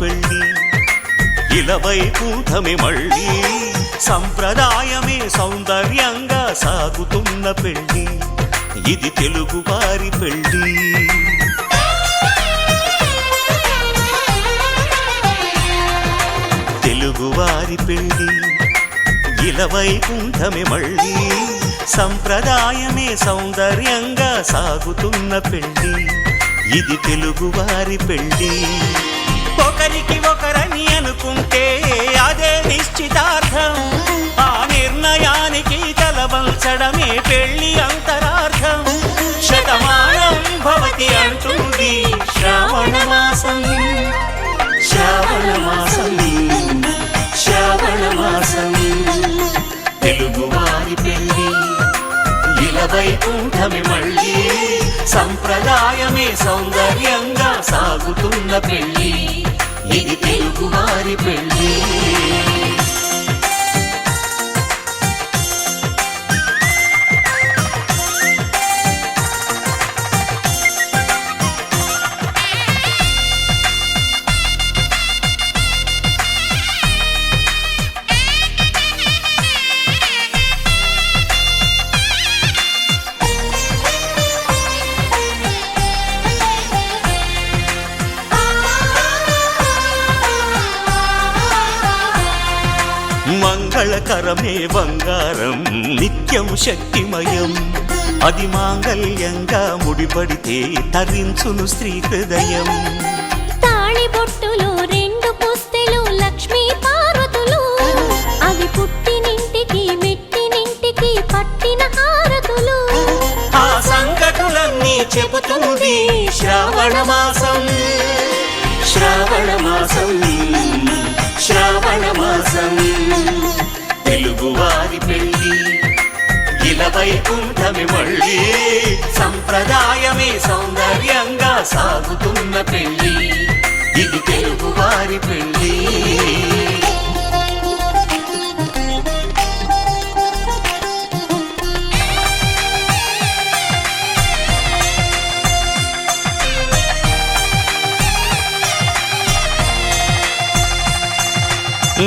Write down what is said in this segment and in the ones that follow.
పెళ్ళి ఇలవైకుంఠమే మళ్ళీ సంప్రదాయమే సౌందర్యంగా సాగుతున్న పెళ్ళి ఇది తెలుగువారి పెళ్ళి తెలుగువారి పెళ్ళి ఇలవైకుంఠమే మళ్ళీ సంప్రదాయమే సౌందర్యంగా సాగుతున్న పెళ్ళి ఇది తెలుగువారి పెళ్ళి ఒకరికి ఒకరని అనుకుంటే అదే నిశ్చితార్థం ఆ నిర్ణయానికి తలవంచడమే పెళ్ళి అంతరార్థం శతమానం భవతి అంటుంది శ్రావణ మాసం శ్రావణ మాసం శ్రావణ మాసం తెలుగువారి పెళ్ళి ఇలవైకుంఠమే మళ్ళీ సంప్రదాయమే సౌందర్యంగా సాగుతున్న పెళ్ళి ఇది తెలుగువారి పెళ్ళి మంగళకరమే బంగారం నిత్యం శక్తిమయం అది మాంగళ్యంగా ముడిపడితే తరించును స్త్రీ హృదయం తాళిబొట్టులో రెండు పుస్తెలు లక్ష్మీ పార్వతులు అవి పుట్టినింటికి మెట్టినింటికి పట్టిన హారతులు ఆ సంగతులన్నీ చెబుతుంది శ్రావణ మాసం శ్రావణ మాసం శ్రావణ మాసం తెలుగువారి పెళ్ళి ఇలవైకుంఠమే మళ్ళీ సంప్రదాయమే సౌందర్యంగా సాగుతున్న పెళ్ళి ఇది తెలుగువారి పెళ్ళి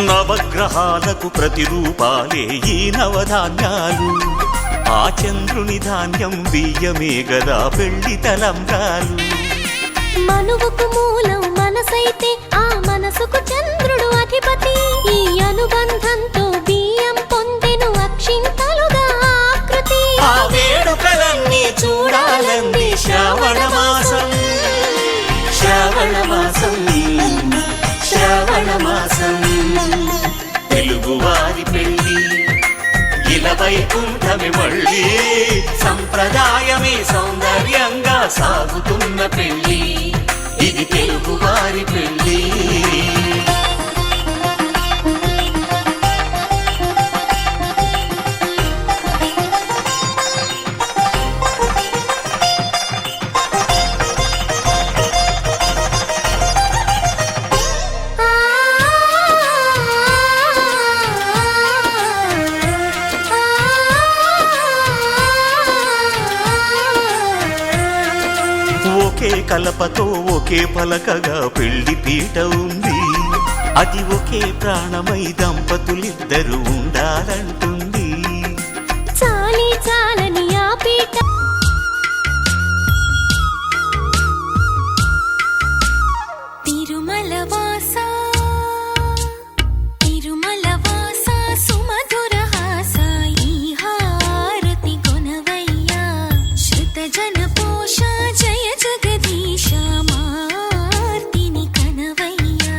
నవగ్రహాలకు ప్రతిరూపాలే ఈ నవధాన్యాలు ఆ చంద్రుని ధాన్యం బియ్యమే గదా పెళ్లి తలంబ్రాలు మనువుకు మూలం మనసైతే ఆ మనసుకు చంద్రుడు అధిపతి ఈ అనుబంధంతో బియ్యం పొందెను అక్షింతలుగా ఆకృతి ఆ వేడుకలన్నీ చూడాలంది శ్రావణ మాసం శ్రావణ మాసం శ్రావణ మాసం తెలుగువారి పెళ్ళి ఇలవైకుంఠమే మళ్ళీ సంప్రదాయమే సౌందర్యంగా సాగుతున్న పెళ్ళి ఇది తెలుగువారి పెళ్ళి ఒకే కలపతో ఒకే పలకగా పెళ్లి పీట ఉంది అది ఒకే ప్రాణమై దంపతులిద్దరూ ఉండాలంటుంది చాలి చాలని ఆ పీట తిరుమల వాసా తిరుమల వాసా సుమధుర హాస ఈ హారతి కొనవయ్యా శృత జన పోష జయ జగదీశ మార్తిని కనవయ్యా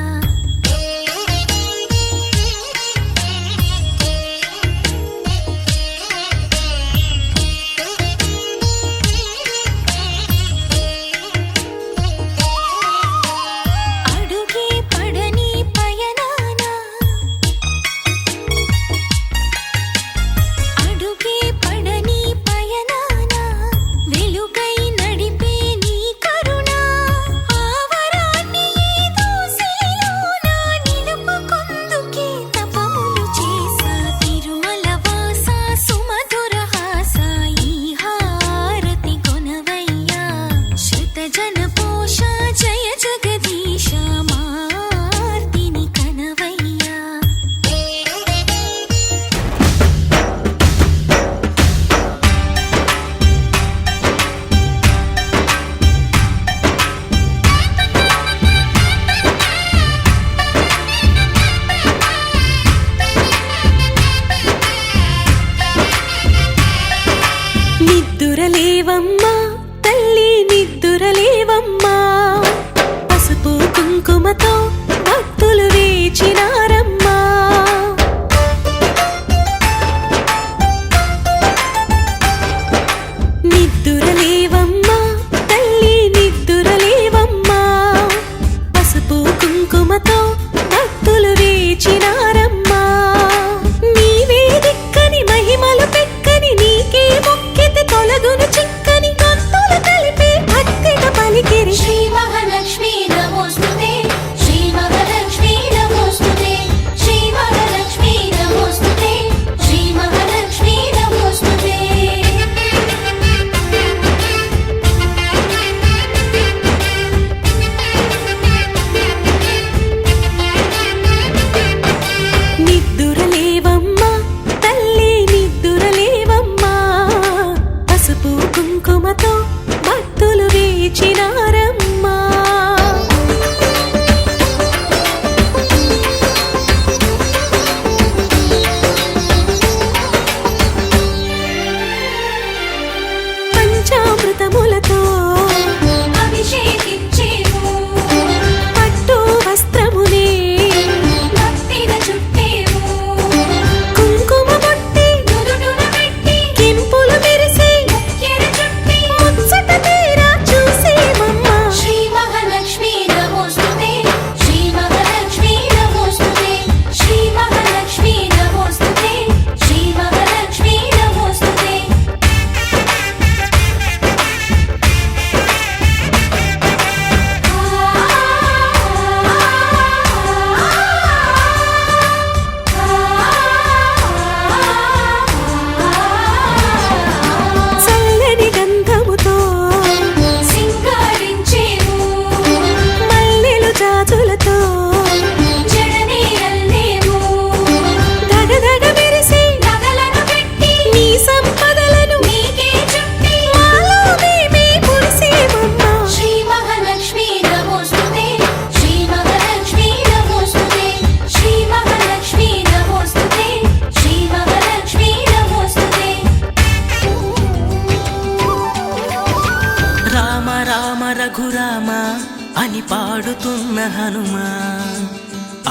హనుమా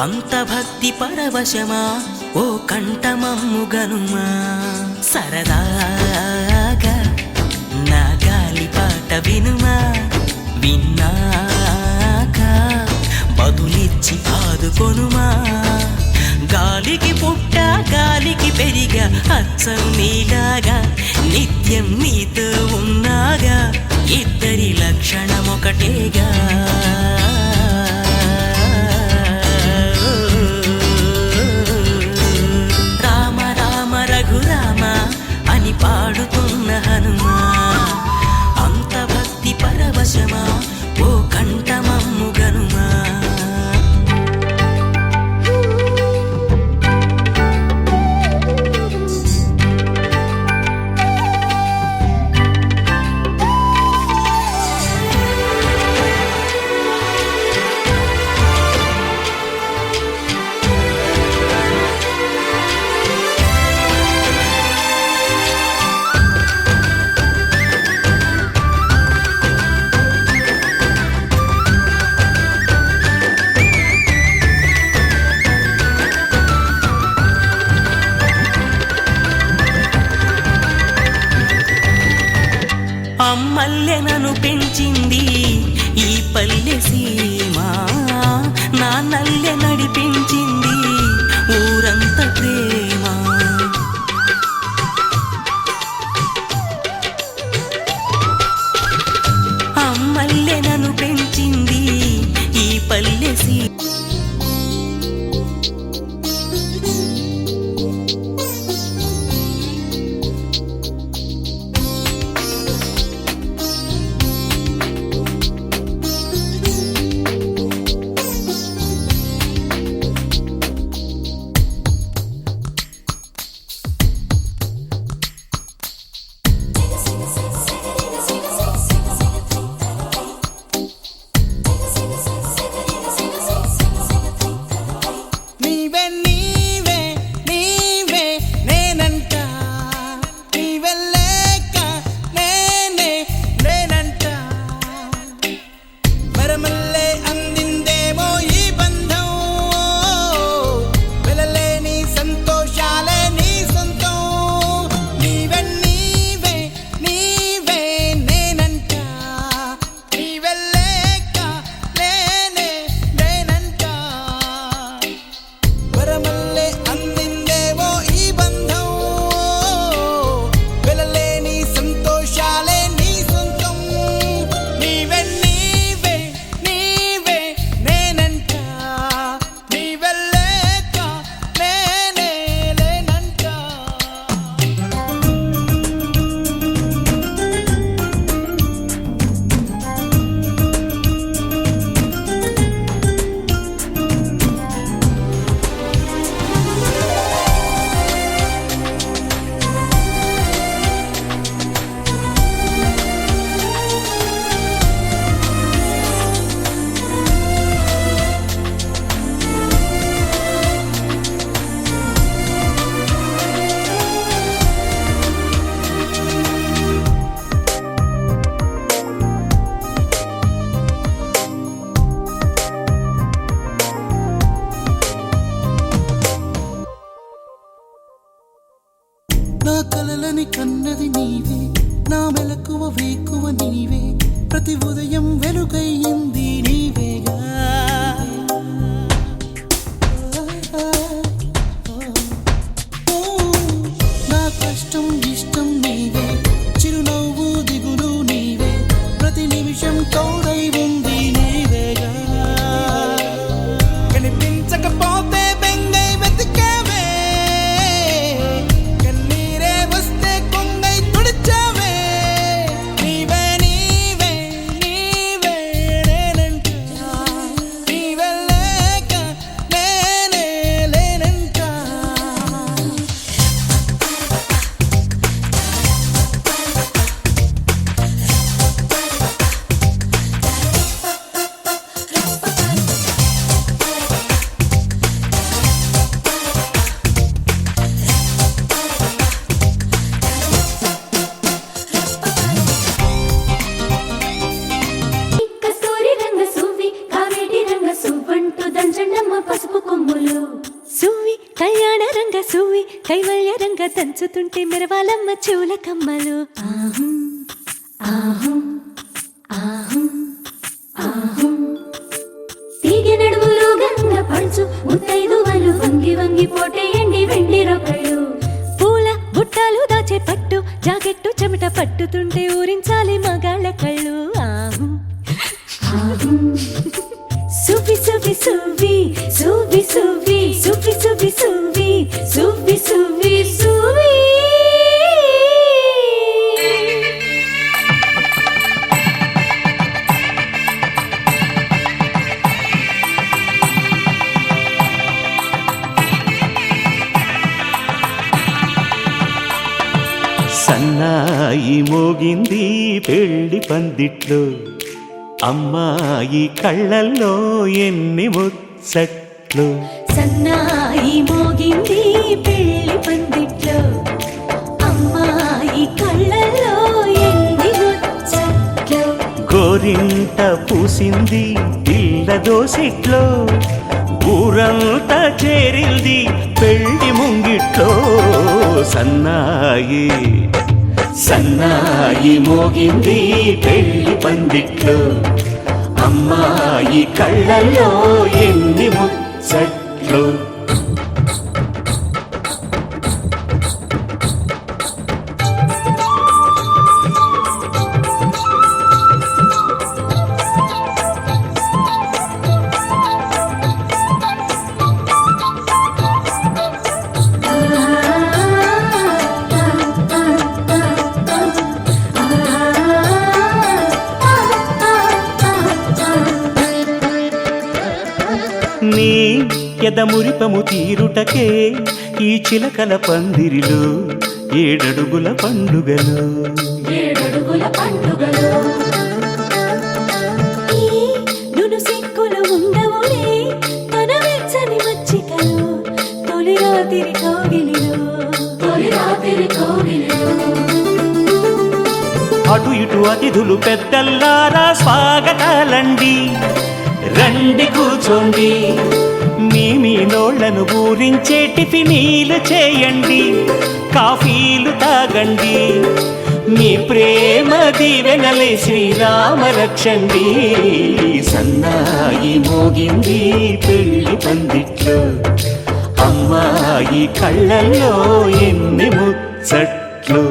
అంత భక్తి పరవశమా ఓ కంఠమమ్ము గనుమా సరదాగా నా గాలి పాట వినుమా విన్నాక బదులిచ్చి ఆదుకొనుమా గాలికి పుట్ట గాలికి పెరిగా అచ్చం నీలాగా నిత్యం నీతో ఉన్నాగా ఇద్దరి లక్షణం ఒకటేగా రామ రామ రఘురామ అని పాడుతున్న హనుమా అంత భక్తి పరవశమా ఓ కంఠమమ్ము గనుమా అమ్మల్లె నన్ను పెంచింది ఈ పల్లె సీమ నాన్నల్లె నడిపించింది ఊరంత ప్రేమ అమ్మల్లె నన్ను పెంచింది ఈ పల్లె సీమ నా కలలని కన్నది నీవే నా మెలకువ వేకువ నీవే ప్రతి ఉదయం వెలుగయ్యింది నీవేగా నా కష్టం ఇష్టం నీవే చిరునవ్వు దిగులు నీవే ప్రతి నిమిషం తోడై ఉంది నీవేగా కనిపించకపోతే బెంగై వెతికావే కన్నీరే వస్తే కొంగై తుడిచావే నీవే నీవే నీవే నేనంట రంగ సువి కైవల్య రంగ దంచుతుంటే మెరవాలమ్మ చెవుల కమ్మలు తీగ నడుములు గంగ పంచు ముత్తైదువలు వంగి వంగి పోటేయండి వెండి రొకళ్ళు పూల బుట్టాలు దాచే పట్టు జాకెట్టు చెమట పట్టుతుంటే ఊరించాలి మగాళ్ళ కళ్ళు సువి సువి సువి సువి సువి సువి సువి సువి సువి సువి సువి సన్నాయి మోగింది పెళ్లి పందిట్లో అమ్మాయి కళ్ళల్లో ఎన్ని ముచ్చట్లు సన్నాయి మోగింది పెళ్లి పందిట్లో అమ్మాయి కళ్ళల్లో ఎన్ని ముచ్చట్లు గోరింట పూసింది ఇళ్ళ దోసిట్లో ఊరంతా చేరింది పెళ్లి ముంగిట్లో సన్నాయి సన్నాయి మోగింది పెళ్లి పందిట్లో అమ్మాయి కళ్ళల్లో ఎన్ని ముచ్చట్లు నీ ఎదమురిపము తీరుటకే ఈ చిలకల పందిరిలో ఏడడుగుల పండుగలు నును సిక్కులు ఉండవులే తన వెచ్చని మచ్చికలు తొలి రాత్రి కోగిలిలో అటు ఇటు అతిథులు పెద్దల్లారా స్వాగతాలండి రండి కూర్చోండి మీ నోళ్లను ఊరించే టిఫినీలు చేయండి కాఫీలు తాగండి మీ ప్రేమ దీవెనలే శ్రీరామ రక్షండి సన్నాయి మోగింది పెళ్లి పందిట్లో అమ్మాయి కళ్ళల్లో ఎన్ని ముచ్చట్లు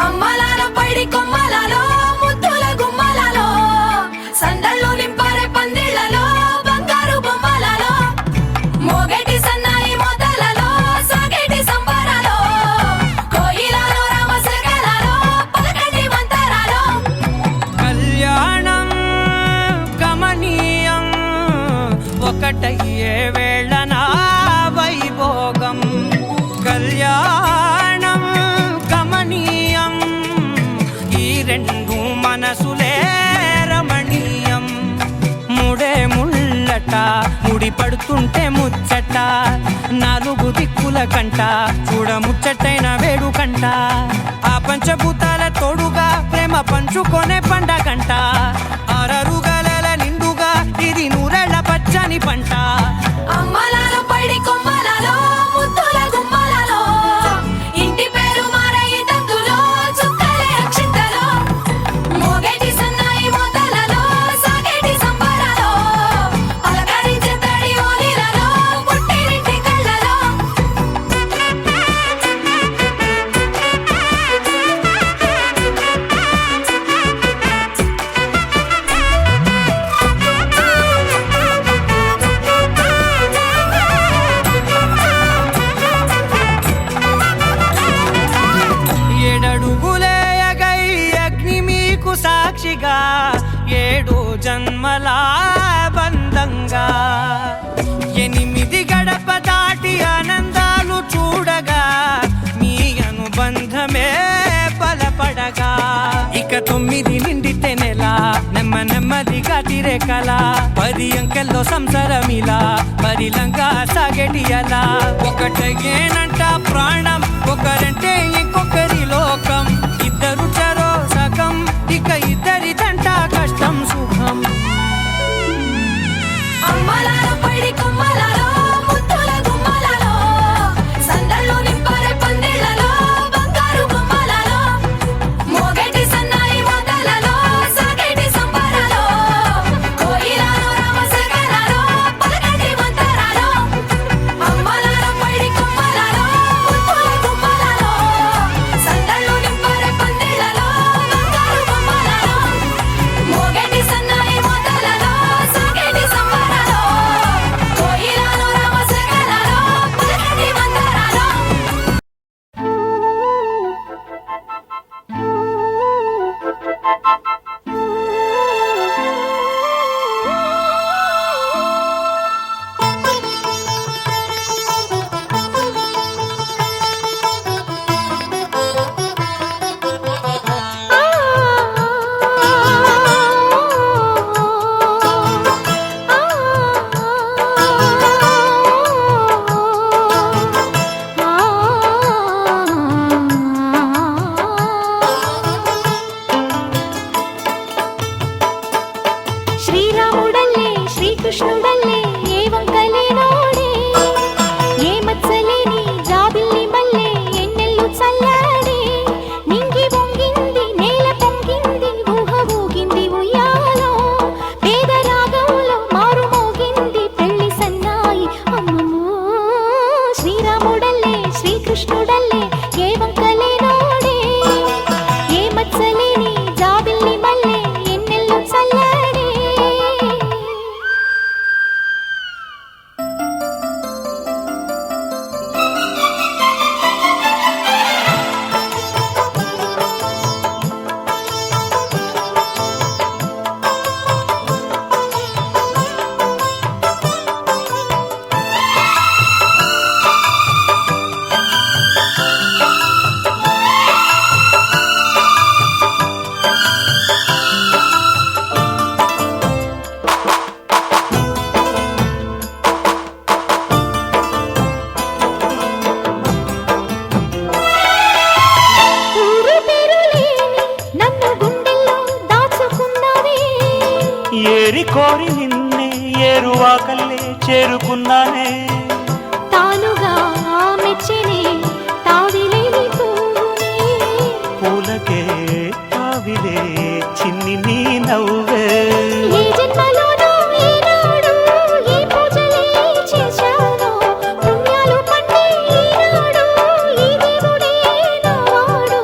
అమ్మలాల పైడి కొమ్మలలో ముద్దుల గుమ్మలలో సందళ్ళు నింపరే పందిళ్లలో బంగారు బొమ్మలలో మోగేటి సన్నాయి మోతలలో సాగేటి సంబరాలో కోయిలలో రామశకలలో పలకండి మంతరాలో కళ్యాణం గమనీయం ఒకటయ్యే వేళ నా వైభోగం కళ్యాణం గమనీయం ఈ రెండు మనసులే రమణీయం ముడే ముళ్ళట ముడి పడుతుంటే ముచ్చట నాలుగు దిక్కుల కంట చూడ ముచ్చటైన వేడుకంట ఆ పంచభూతాల తోడుగా ప్రేమ పంచుకొనే పండగంట ఆరరుగల నిండుగా ఇది నూరెళ్ళ పచ్చని పంట అమ్మలాల పైడి కొమ్మలలో ముద్దుల గుమ్మలలో ఇంటి పేరు మారయి తందులో చుక్కలే అక్షింతలో మోగేటి సన్నాయి మోతలలో సాగేటి సంబరాలో పలకరించే తడి ఓలిలలో పుట్టినింటి కళ్ళలో 9 నిండితే నెల నెమ్మదిగా తిరే కల 10 అంకెల్లో సంసారమిలా పరిలంగా సాగేటి అలా ఒకటేనంట ప్రాణం ఒకరంటే ఇంకొకరి లోకం ఇద్దరు చరో సగం ఇక ఇద్దరి దంట కష్టం సుఖం అమ్మలాలో పడి కొమ్మలాలో ముత్తుల గుమ్మలాలో సందళ్ళు నింపారే పందిళ్ళలో బంగారు గుమ్మలాలో మోగేటి సన్నాయి మోతలలో సాగేటి సంబరాలో కోయిలాలో రామశేఖరాలో పలకటి మంతరాలో అమ్మలాలో పడి కొమ్మలాలో ముత్తుల గుమ్మలాలో సందళ్ళు నింపారే పందిళ్ళలో బంగారు గుమ్మలాలో మోగేటి సన్నాయి మోతలలో సాగేటి సంబరాలో కోయిలాలో రామశేఖరాలో పలకటి మంతరాలో శ్రీరాముడల్లే శ్రీకృష్ణుడల్లే ఏ వంకలేనోడే ఏ మత్సలేని జాబిల్లి మల్లె ఎన్నెల్లు చల్లాడే నింగి వంగింది నేల పొంగింది ఊహ ఊగింది ఉయ్యాలో పేద రాగంలో మారు మోగింది పెళ్లి సన్నాయి అమ్మమ్మో శ్రీరాముడల్లే శ్రీకృష్ణుడల్లే ఏ వంకలేనోడే ఏ మత్సలేని జాబిల్లి మల్లె ఎన్నెల్లు చల్లాడే ఊరు పేరు లేని నన్ను గుండెల్లో దాచుకున్నావే ఏరి కోరి నిన్నే ఏరువాకల్లే చేరుకున్నానే తానుగా మెచ్చినే తావిలేని పువ్వునే పూలకే తావిలే చిన్ని నీ నవ్వే ఏ జన్మలోనో ఈనాడు ఏ పూజలే చేశానో పుణ్యాలు పండే ఈనాడు ఈ దేవుడే నావాడు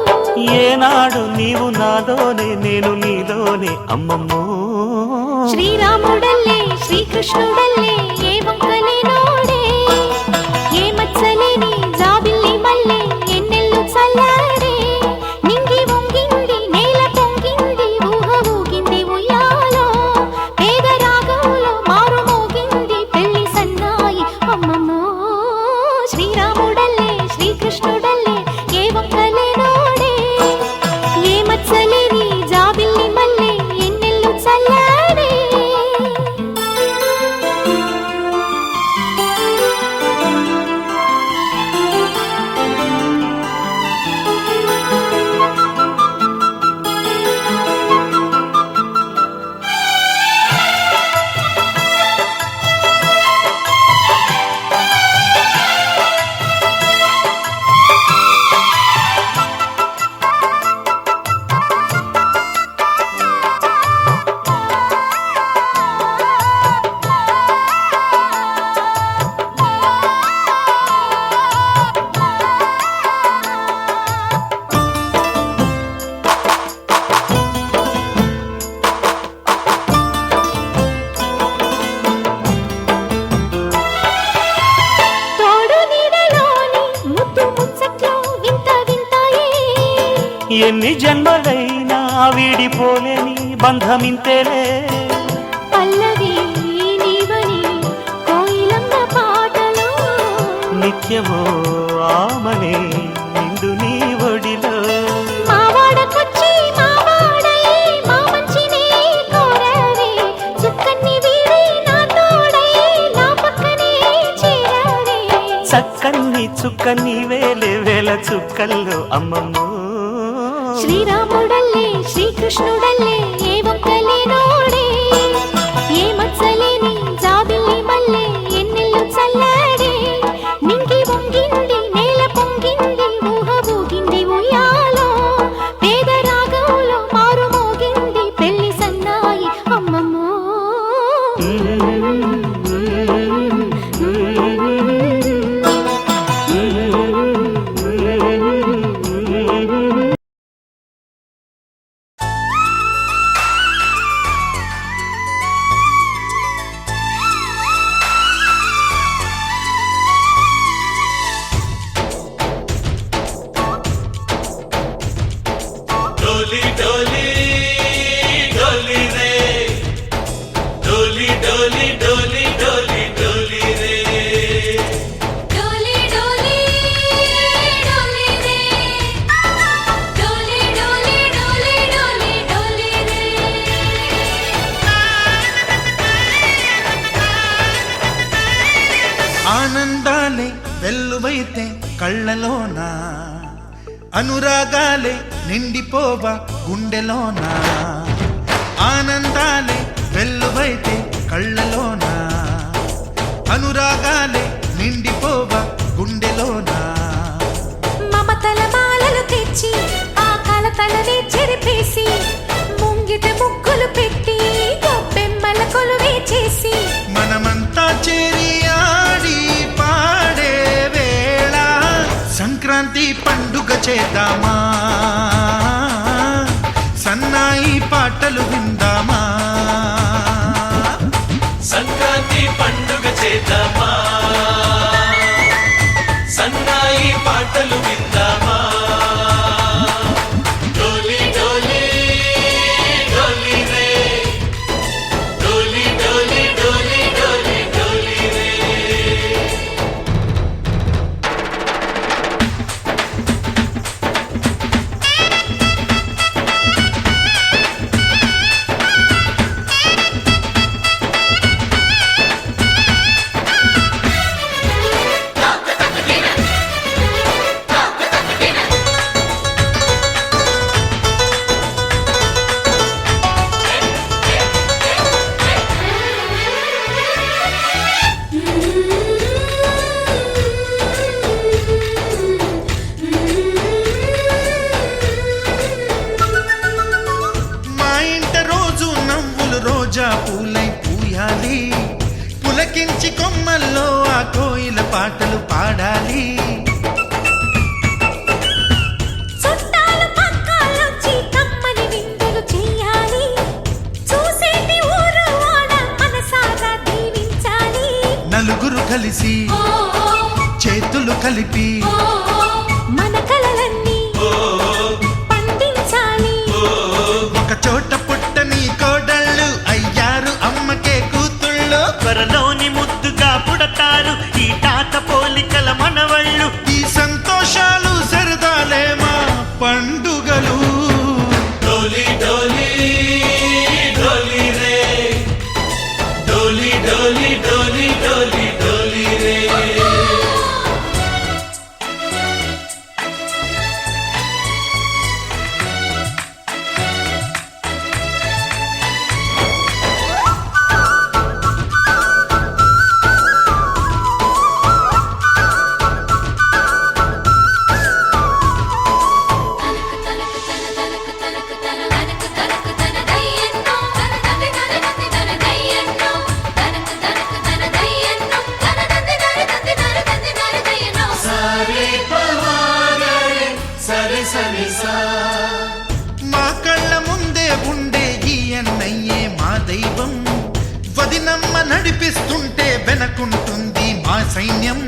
ఏనాడు నీవు నాలోనే నేను నీలోనే అమ్మమ్మో శ్రీరాముడల్లే శ్రీకృష్ణుడల్లే ఏ వంకలేనోడే ఏ మత్సలేని జాబిల్లి మల్లె ఎన్నెల్లు చల్లాడే నింగి వంగింది నేల పొంగింది ఊహ ఊగింది ఉయ్యాలో పేద రాగంలో మారు మోగింది పెళ్లి సన్నాయి అమ్మమ్మో శ్రీరాముడల్లే శ్రీకృష్ణుడల్లే ఏ వంకలేనోడే ఏ మత్సలేని జాబిల్లి మల్లె ఎన్నెల్లు చల్లాడే ఎన్ని జన్మలైనా వీడిపోలేని బంధమింతేలే పల్లవి నీవని కోయిలమ్మ పాటలో నిత్యమో ఆమనే నిండు నీ ఒడిలో మావాడకొచ్చి మావాడై చుక్క నీవేలే వేల చుక్కల్లో అమ్మమ్మో శ్రీరాముడల్లే శ్రీకృష్ణుడల్లే ఏ ఒక్కలేనోడే ఏ మత్సలేని జాబిల్లి మల్లె ఎన్నెల్లు చల్లాడే నింగి వంగింది నేల పొంగింది ఊహ ఊగింది ఉయ్యాలో పేద రాగంలో మారు మోగింది పెళ్లి సన్నాయి అమ్మమ్మో डोली डोली डोली रे डोली डोली डोली डोली डोली रे डोली डोली डोली रे डोली डोली डोली डोली डोली रे ఆనందాలే వెల్లువైతే కళ్ళలోన అనురాగాలే నిండిపోవా గుండెలోన ఆనందాలే వెల్లువైతే కళ్ళలోన అనురాగాలే నిండిపోవా గుండెలోన మమతల మాలలు తెచ్చి ఆ కలతలనే చెరిపేసి ముంగిట ముగ్గులు పెట్టి గొప్పెమ్మల కొలువే చేసి మనమంతా చేరి ఆడి పాడే వేళ సంక్రాంతి పండుగ చేద్దామా సన్నాయి పాటలు విందామా సంక్రాంతి పండుగ చేద్దామా సన్నాయి పాటలు విందామా డోలి డోలి డోలి రే డోలి డోలి డోలి డోలి డోలి రే మా ఇంట రోజు నవ్వులు రోజా పూలై పూయాలి పులకించి కొమ్మల్లో ఆ కోయిల పాటలు పాడాలి చుట్టాలు పక్కాలొచ్చి కమ్మని విందులు చెయ్యాలి చూసేటి ఊరు వాడ మనసారా దీవించాలి నలుగురు కలిసి చేతులు కలిపి మన కలలన్నీ పండించాలి ఒక చోట పుట్టని కోడళ్ళు అయ్యారు అమ్మకే కూతుళ్ళు త్వరలోని ముద్దుగా పుడతారు ఈ తాత పోలికల మనవళ్ళు ఈ సంతోషాలు సరదాలే మా పండుగలు డోలి డోలి డోలి రే డోలి డోలి డోలి డోలి డోలి రే మా కళ్ళ ముందే ఉండే ఈ అన్నయ్యే మా దైవం వదినమ్మ నడిపిస్తుంటే వెనకుంటుంది మా సైన్యం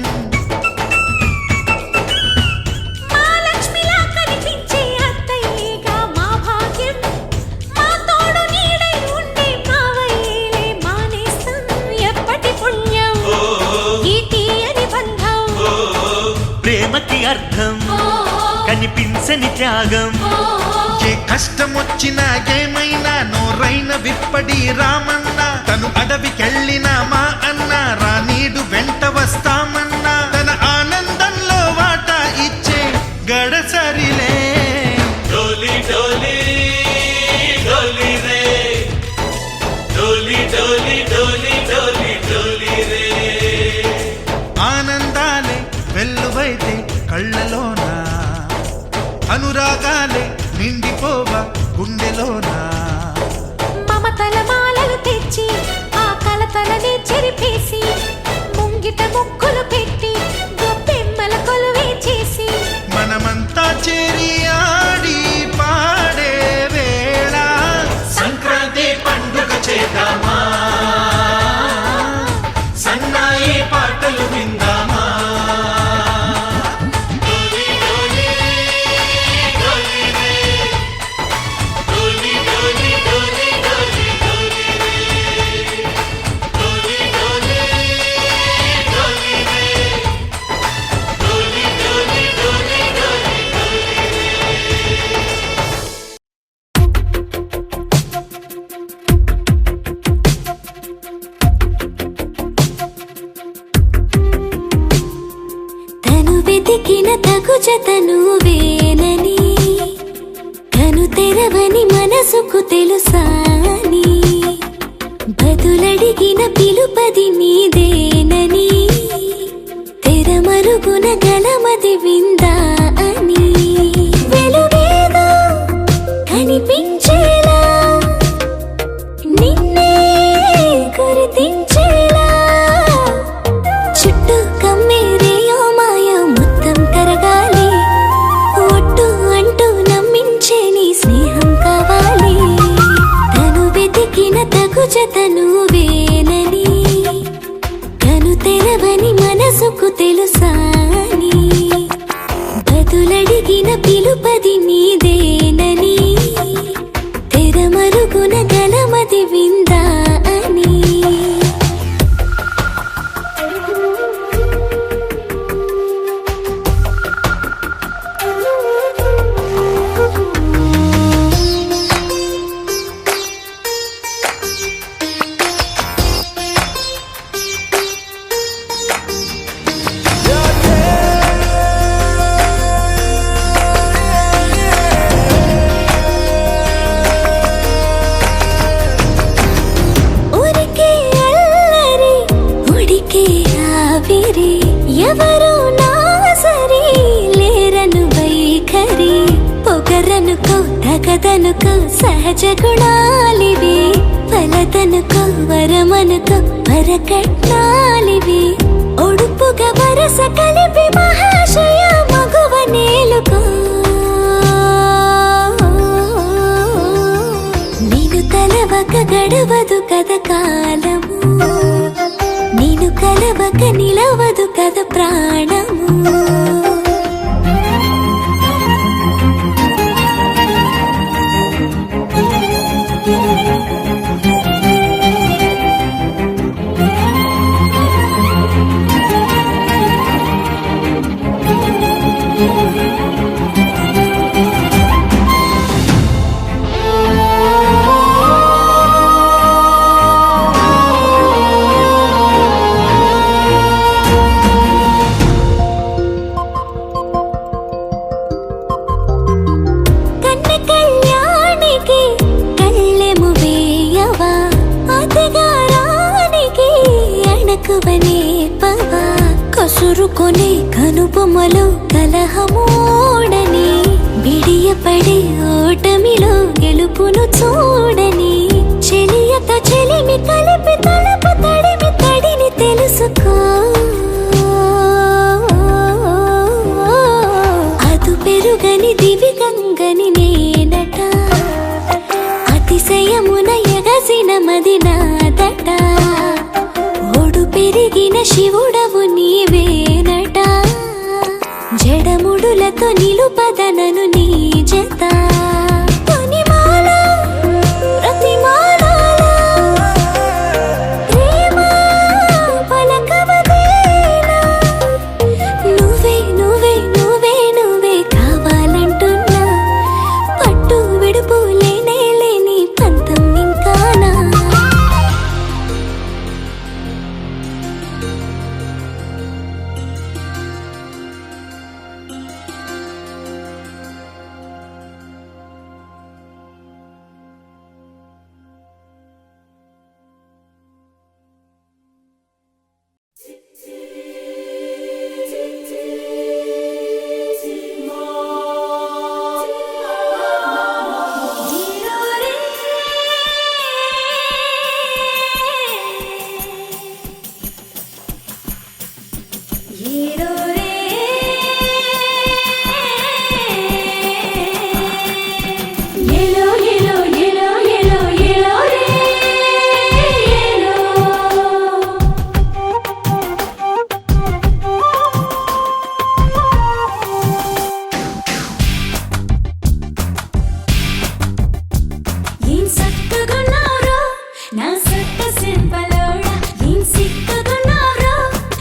మా లక్ష్మిలా కనిపించే అత్తయ్యేగా మా భాగ్యం మా తోడు నీడై ఉండే మావయ్యేలే మానేస్తం ఎప్పటి పుణ్యం ఈ తీయని బంధం ప్రేమకి అర్థం కనిపించని త్యాగం ఏ కష్టమొచ్చినా ఏమైనా నోరైన విప్పడి రామన్న తను అడవికెళ్ళిన మా అన్న రానీడు వెంట వస్తామన్నా తన ఆనందంలో జత నువ్వేనని కను తెరవని మనసుకు తెలుసాని బదులడిగిన పిలుపది నీదేనని తెరమరుగున గలమది విందా అని వెలుగేదో కనిపించేలా నిన్నే గుర్తించేలా చుట్టూ కమ్మేరేయో మాయ మొత్తం కరగాలి ఒట్టు అంటూ నమ్మించే నీ స్నేహం కావాలి తను వెతికిన తగు జత నువ్వేనని కను తెరవని మనసుకు తెలుసాని బదులడిగిన పిలుపది నీదేనని తెరమరుగున గలమది విందా అని ఊరికే అల్లరి ఉడికే ఆవిరి ఎవరు నా సరి లేరను వైఖరి పొగరనుకో తగదనుకో సహజ గుణాలివి ఫలదనుకో వరమనుకో వరకట్నాలివి ఒడుపుగా వరస కలిపి మహాశయ మగువ నేలుకో నేను తలవక గడవదు కథ కాలము నేను కలవక నిలవదు కథ ప్రాణము కన్న కళ్యాణికి కళ్ళెము వేయవా అతగారానికి అణకువనే పవా కసురుకొనే కనుబొమ్మలో కలహమూడని బిడియపడే ఓటమిలో గెలుపును చూడని చెలియత చెలిమి కలిపి తలపు తడిమి తడిని తెలుసుకో అదు పెరుగని దివి గంగని నేనట అతిశయమున ఎగసిన మది నాదట ఒడు పెరిగిన శివుడవు నీవేనట జడముడులతో నిలుపదనను నీ జత తొనిమాల ప్రతిమాలాల ప్రేమ పలకవదేలా నువ్వే నువ్వే నువ్వే నువ్వే కావాలంటున్నా పట్టు విడుపు లేనే లేని పంతం ఇంకానా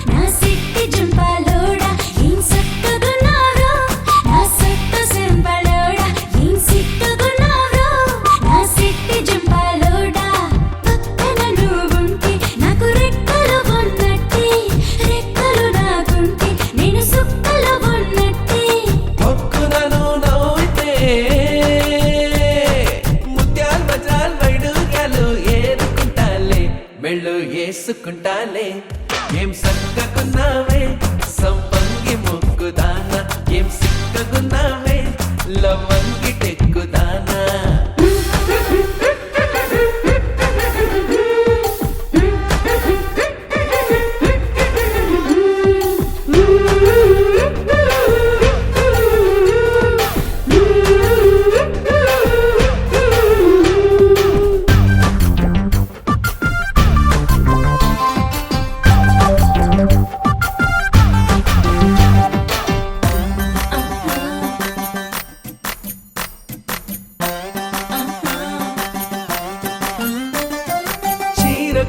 నా సిట్టి జంపాలో చేసుకుంటాలే ఏం సక్కకున్నావే సంపంగి ముక్కుదానా ఏం సిక్కకున్నావే లవంగి టెక్కుదానా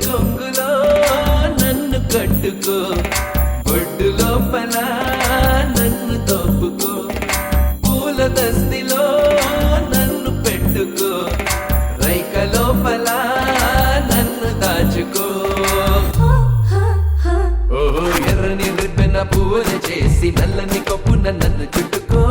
కొంగులో నన్ను కట్టుకో బొడ్డు లోపల నన్ను తోపుకో పూల దస్తిలో నన్ను పెట్టుకో రైక లోపల నన్ను దాచుకో ఓహో ఎర్రని రిబ్బెన పువ్వులు చేసి నల్లని కొప్పున నన్ను చుట్టుకో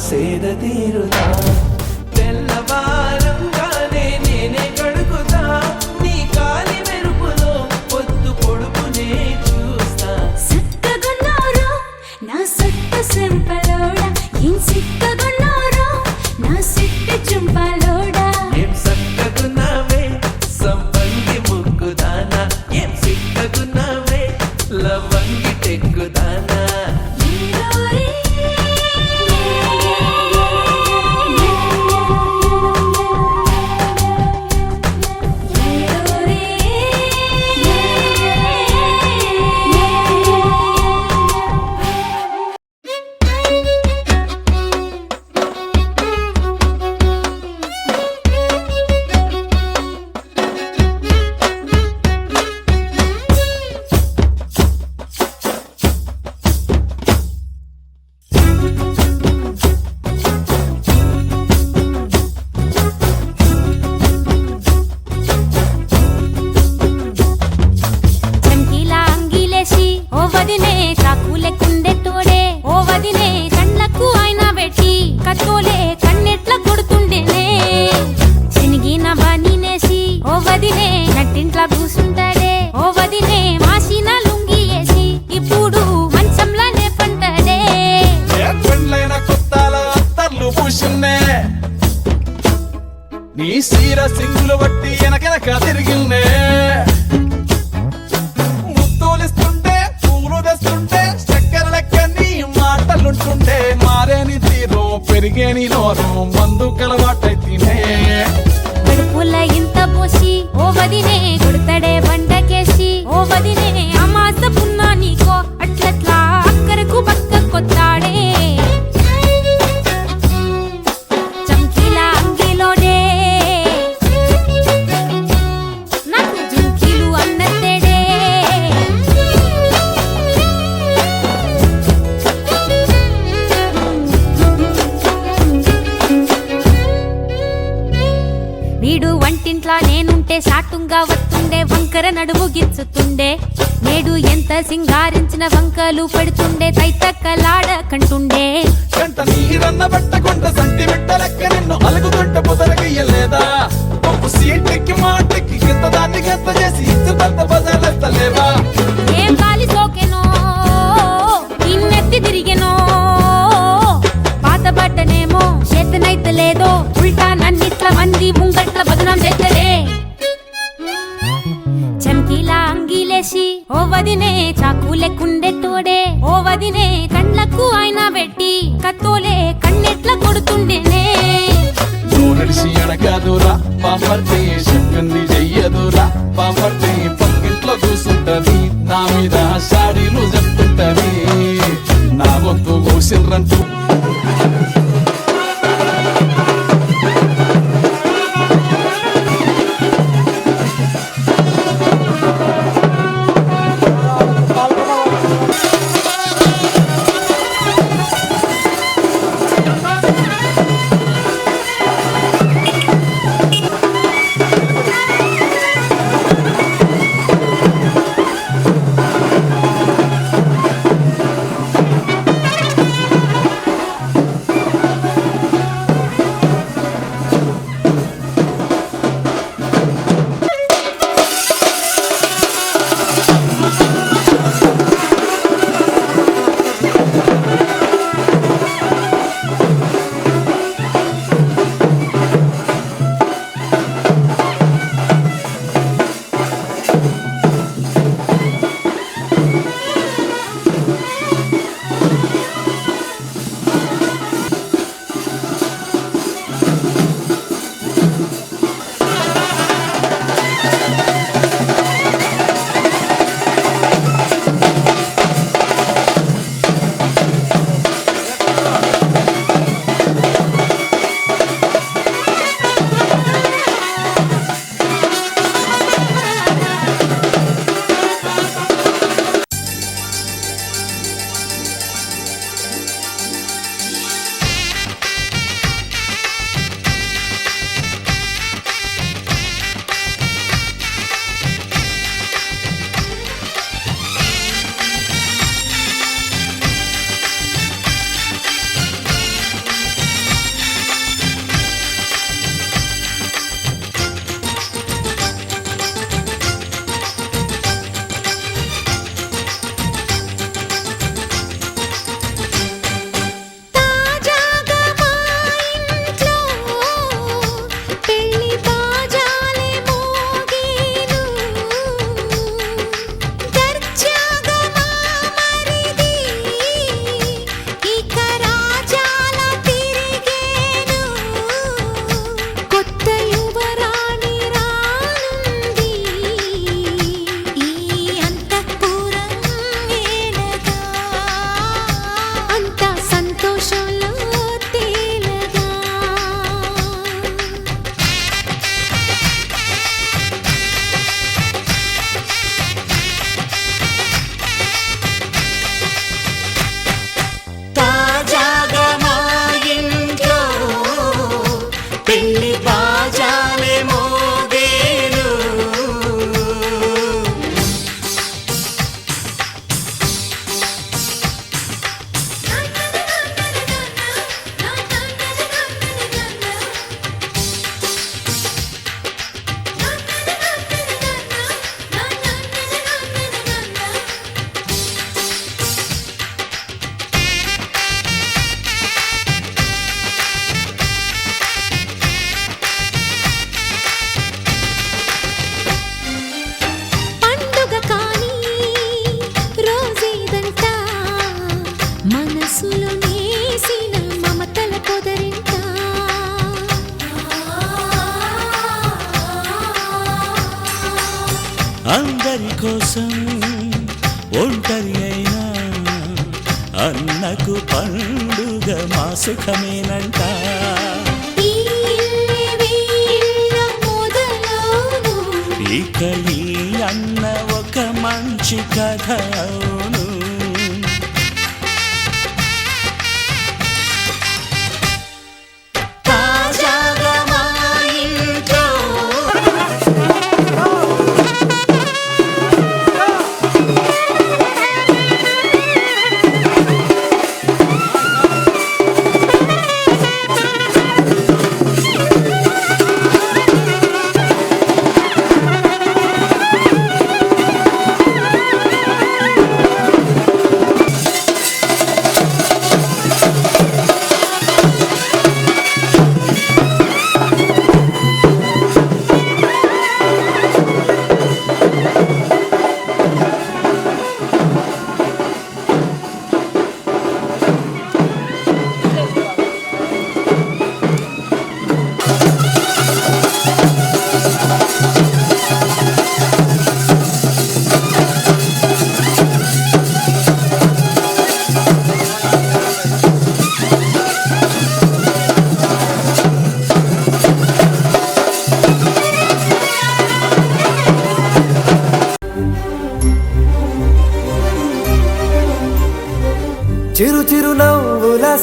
సేద తీరుతా తెల్లవారంగానే నేనే గడుకుతా నీ కాలి మెరుపులో పొద్దు పొడుపునే చూస్తా సక్కగున్నారో నా సక్క సెంపలోడా ఏం సిక్కగున్నారో నా సిట్టి చుంపలోడా ఏం సక్కగున్నావే సంపంగి ముక్కుదానా ఏం సిక్కగున్నావే లవంగి టెక్కుదానా నీ సీర సింగులు బట్టి వెనకెనక తిరిగిల్నే ముత్తూలిస్తుంటే పూలు తెస్తుంటే చక్కెర లెక్క నీ మాటలుంటుండే మారేని తీరు పెరిగేని నోరు మందు కలవాటైతేనే కడుపుల ఇంత పోసి ఓ వదినే కొడతడే బండకేసి ఓ వదినే అమాస పున్నా నీకో అట్లట్లా అక్కరకు పక్క కొత్తాడే వంటింట్లా నేనుంటే సాటుంగా వస్తుండే వంకర నడుము గిచ్చుతుండే నేడు ఎంత సింగారించిన వంకలు పెడుతుండే తైతక్కలాడకంటుండే కంట నీరన్న బట్టకుంట సంటి బిట్టలెక్క నిన్ను అలుగుతుంట పొదలగయ్యలేదా ఒప్పు సీటెక్కి మాటెక్కి కింద దాన్ని గంత చేసి ఇచ్చు తంత బజార్లెత్తలేవా ఏం కాలి సోకెనో ఇన్నెత్తి తిరిగెనో పాతబడ్డనేమో చేతనైతలేదో ఉల్టా నన్నిట్ల మంది ముంగట్ల బదనం చేస్తలే చమ్కీలా అంగీలేసి ఓ వదినే చాకులెక్కుండే తోడే ఓ వదినే కండ్లకు అయినా పెట్టి కత్తోలే కన్నెట్ల కొడుతుండేనే నడిసి అడగదురా పాపర్తి చెప్పింది చెయ్యదురా పాపర్తి పక్కింట్లో కూసుంటది నా మీద సాడీలు చెప్తుంటది నా వంతు కూసిండ్రంటూ అందరి కోసం ఒంటరి అయినా అన్నకు పండుగ మా సుఖమేనంట. ఇక ఈ అన్న ఒక మంచి కథ అవును. తాజాగా మా ఇంట్లో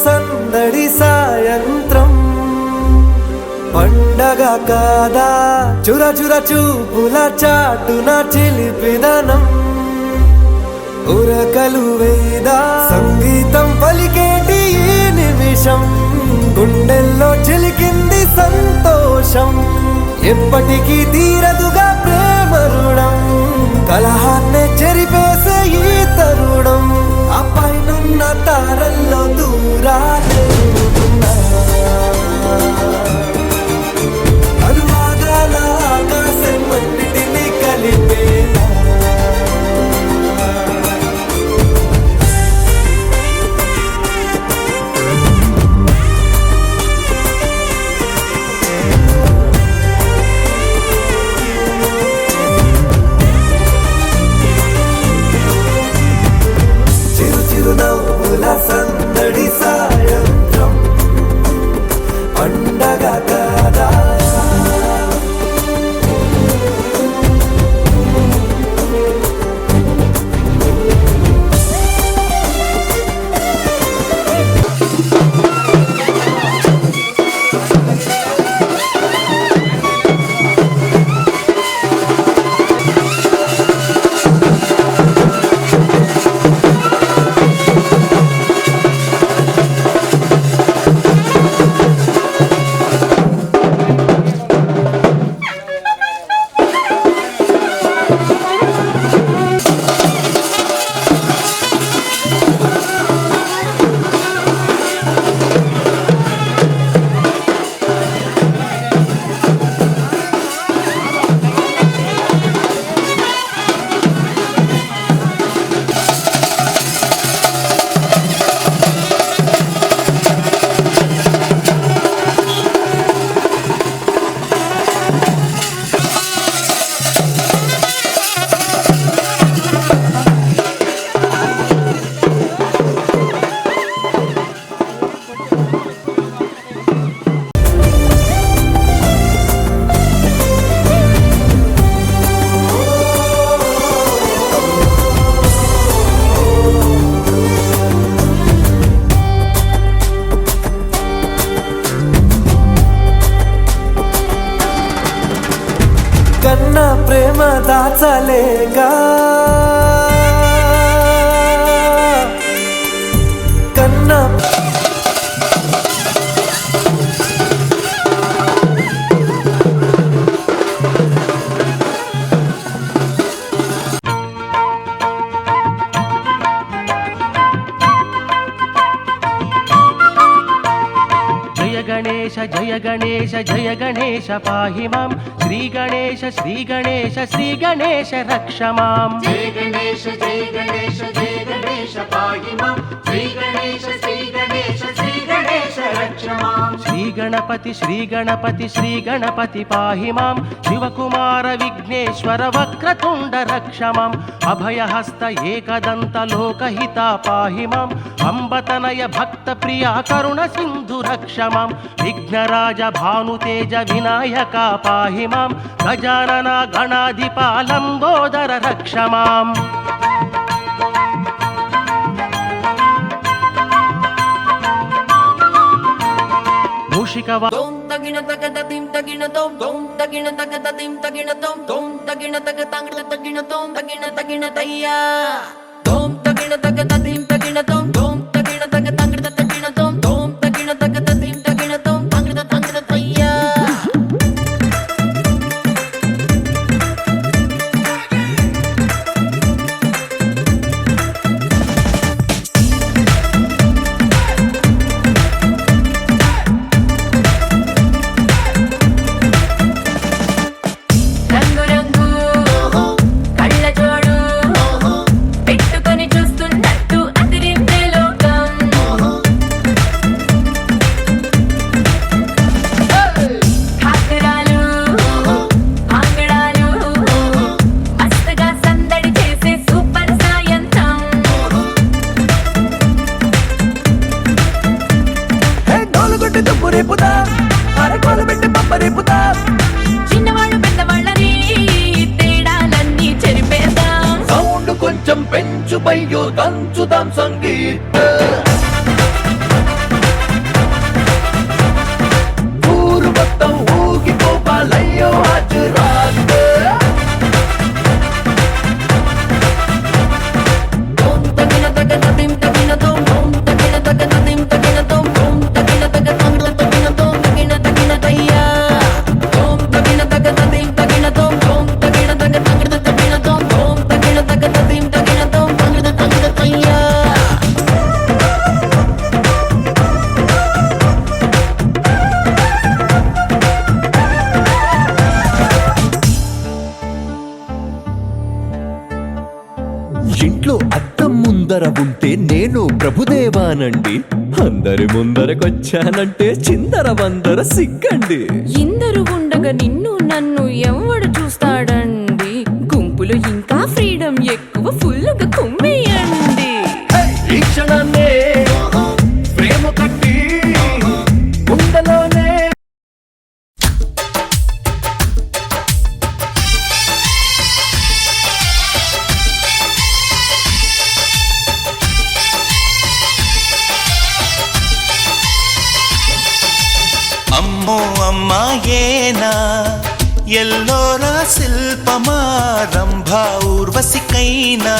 సందడి సాయంత్రం పండగ కాదా చుర చుర చూపుల చాటున చిలిపిదనం ఉరకలు వేదా సంగీతం పలికేటి ఈ నిమిషం గుండెల్లో చిలికింది సంతోషం ఎప్పటికీ తీరదుగా ప్రేమ రుణం కలహాన్నే చెరిపేసే ఈ తరుణం ఆ పైనున్న తారల్లో దూరాలే అనువాదాల ఆకాశం అన్నిటినీ కలిపేలా సందడి సాయంత్రం పండగ కాదా కన్నా ప్రేమ దాచలేగా కన్నా జయ గణేశ జయ గణేశ పాహి మాం శ్రీ గణేశ శ్రీ గణేశ శ్రీ గణేశ రక్ష మాం జయ గణేశ జయ గణేశ పాహి మాం శ్రీ గణేశ శ్రీ గణేశ శ్రీ గణేశ రక్ష మాం శ్రీ గణపతి శ్రీ గణపతి శ్రీ గణపతి పాహి మాం శివకుమార విఘ్నేశ్వర వక్రతుండ రక్ష మాం అభయహస్త ఏకదంత లోకహిత పాహి మాం అంబతనయ భక్త ప్రియ కరుణ సింధు రక్ష మాం విఘ్నరాజ భానుతేజ వినాయక పాహి మాం గజానన గణాధిప లంబోదర రక్ష మాం మూషికవా తగిన తగ తిం తగిన తోం తగిన తగ తిం తగిన తోం తగిన తగ తంగ తగిన తోం తగిన తయ్యా తోం తగిన తగ తిం తగిన తోం తగిన తగ తంగ తగిన తోం తగిన తగ తిం తగిన తోం తంగ తయ్యా చిన్నవాళ్ళు పెద్దవాళ్ళని తేడాలన్నీ చెరిపేద్దాం సౌండ్ కొంచెం పెంచు బయ్యో దంచుదాం సంగీత ఇంట్లో అద్దం ముందర ఉంటే నేను ప్రభుదేవానండి. అందరి ముందరకొచ్చానంటే చిందర వందర సిగ్గండి. ఇందరు ఉండగా నిన్ను నన్ను ఎవడు చూస్తాడండి. గుంపులు ఇంకా ఫ్రీడమ్ ఎక్కువ, ఫుల్లుగా కుమ్మేయండి. ఈ క్షణాన్నే ప్రేమ కట్టి గుండెలోనే అమ్మో అమ్మాయేనా ఎల్లోరా శిల్పమా రంభా ఊర్వశికైనా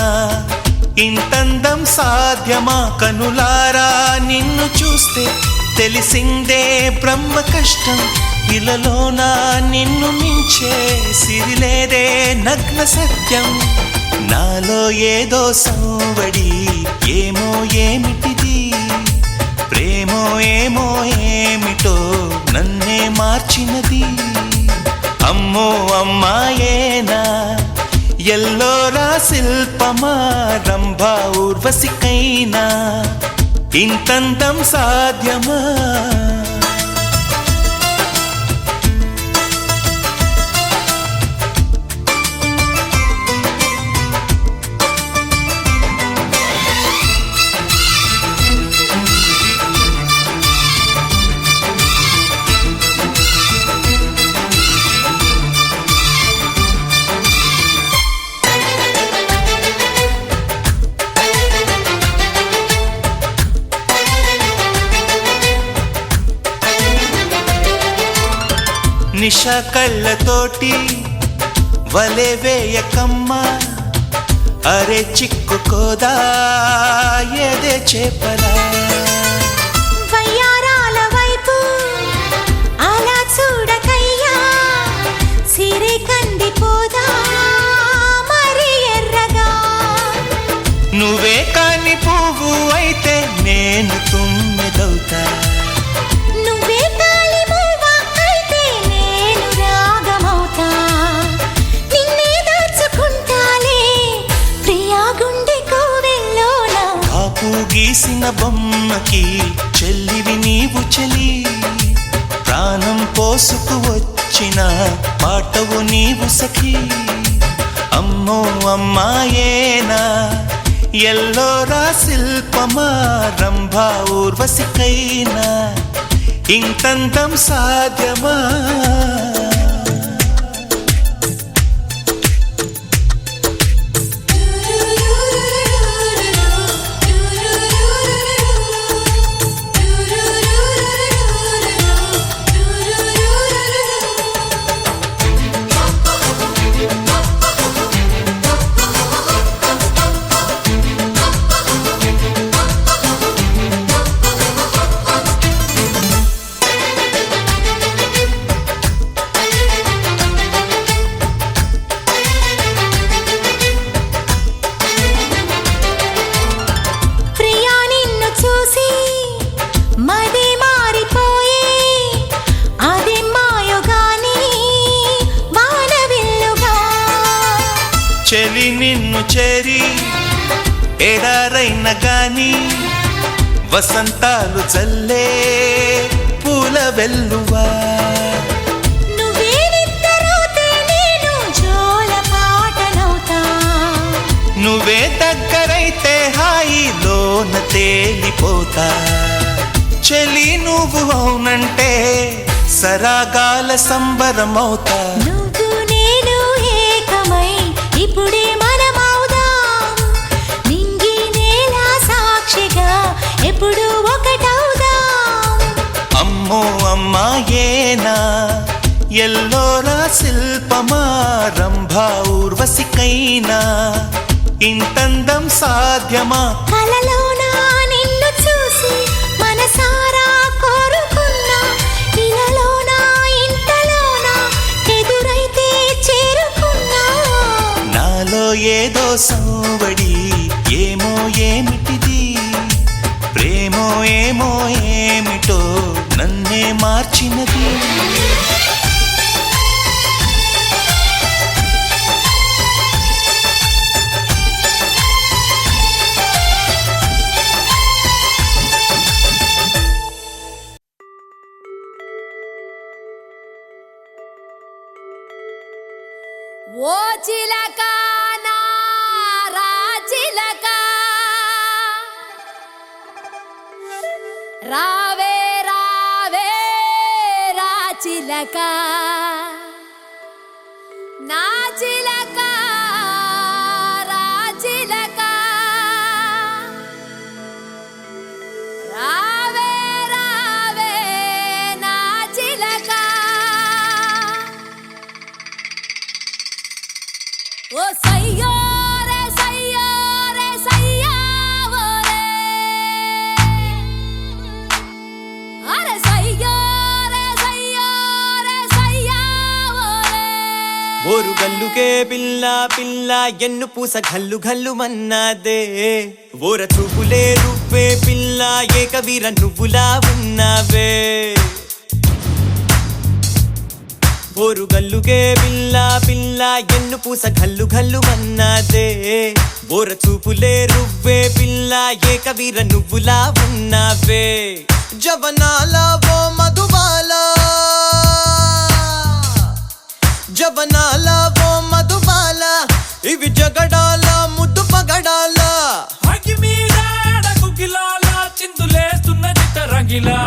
ఇంతందం సాధ్యమా కనులారా నిన్ను చూస్తే తెలిసిందే బ్రహ్మ కష్టం ఇలలోన నిన్ను మించే సిరిలేదే నగ్న సత్యం నాలో ఏదో సంవడి ఏమో ఏమిటిది ప్రేమో ఏమో ఏమిటో నన్నే మార్చినది అమ్మో అమ్మాయేనా ఎల్లోరా శిల్పమా రంభా ఊర్వశికైనా ఇంతందం సాధ్యమా నిషా కళ్ళతోటి వలె వేయకమ్మా అరే చిక్కుకోదా ఏదే చేపలా వయ్యారాల వైపు అలా చూడకయ్యా సిరి కందిపోదా మరి ఎర్రగా నువ్వే కాని పువ్వు అయితే నేను తుమ్మెదవుతా నువ్వే కాలి మూవ అయితే నేను రాగమవుతా నిన్నే దాచుకుంటాలే ప్రియా గుండె కోవెల్లోన కాపు గీసిన బొమ్మకి చెల్లివి నీవు చెలి ప్రాణం పోసుకు వచ్చిన పాటవు నీవు సఖి అమ్మో అమ్మాయేనా ఎల్లోరా శిల్పమా రంభా ఊర్వశికైనా ఇంతందం సాధ్యమా ప్రియా నిన్ను చూసి మది మారిపోయే అది మాయగాని వానవిల్లుగా చెలి నిన్ను చేరి ఎడారైన గాని వసంతాలు చల్లే పూల వెల్లువా నువ్వే నిద్రపోతే నేను జోల పాటనవుతా నువ్వే దగ్గరైతే హాయిలోన తేలిపోతా చెలి నువ్వు అవునంటే సరాగాల సంబరమవుతా నువ్వు నేను ఏకమై ఇప్పుడే మనమవుదాం నింగి నేల సాక్షిగా ఎప్పుడు ఒకటవుదాం అమ్మో అమ్మాయేనా ఎల్లోరా శిల్పమా రంభా ఊర్వశికైనా ఇంతందం సాధ్యమా కలలోన నిన్ను చూసి మనసారా కోరుకున్నా ఇలలోన ఇంతలోన ఎదురైతే చేరుకున్నా నాలో ఏదో సంవడి ఏమో ఏమిటిది ప్రేమో ఏమో ఏమిటో నన్నే మార్చినది ఓ చిలక నా రాచిలక రావే రావే రాచిలక నా చిలక రాచిలక రావే రావే నా చిలక ఓ సయ్యోరే సయ్యోరే సయ్యావోరే అరే సయ్యోరే సయ్యోరే సయ్యావోరే ఓరు గల్లుకే పిల్ల పిల్ల ఎన్ను పూస గల్లు గల్లు మన్నాదే ఓర చూపులే రువ్వే పిల్ల ఏకవీర నువ్వులా ఉన్నావే ఓరు గల్లుకే పిల్ల పిల్ల ఎన్ను పూస గల్లు గల్లు మన్నాదే ఓర చూపులే రువ్వే పిల్ల ఏకవీర నువ్వులా ఉన్నావే జవనాల ఓ మధుబాల జవనాల ఓ మధుబాల ఇవి జగడాల ముద్దు పగడాల అగి మీద గుగిలాల చిందులేస్తున్న చిత్తరంగిలా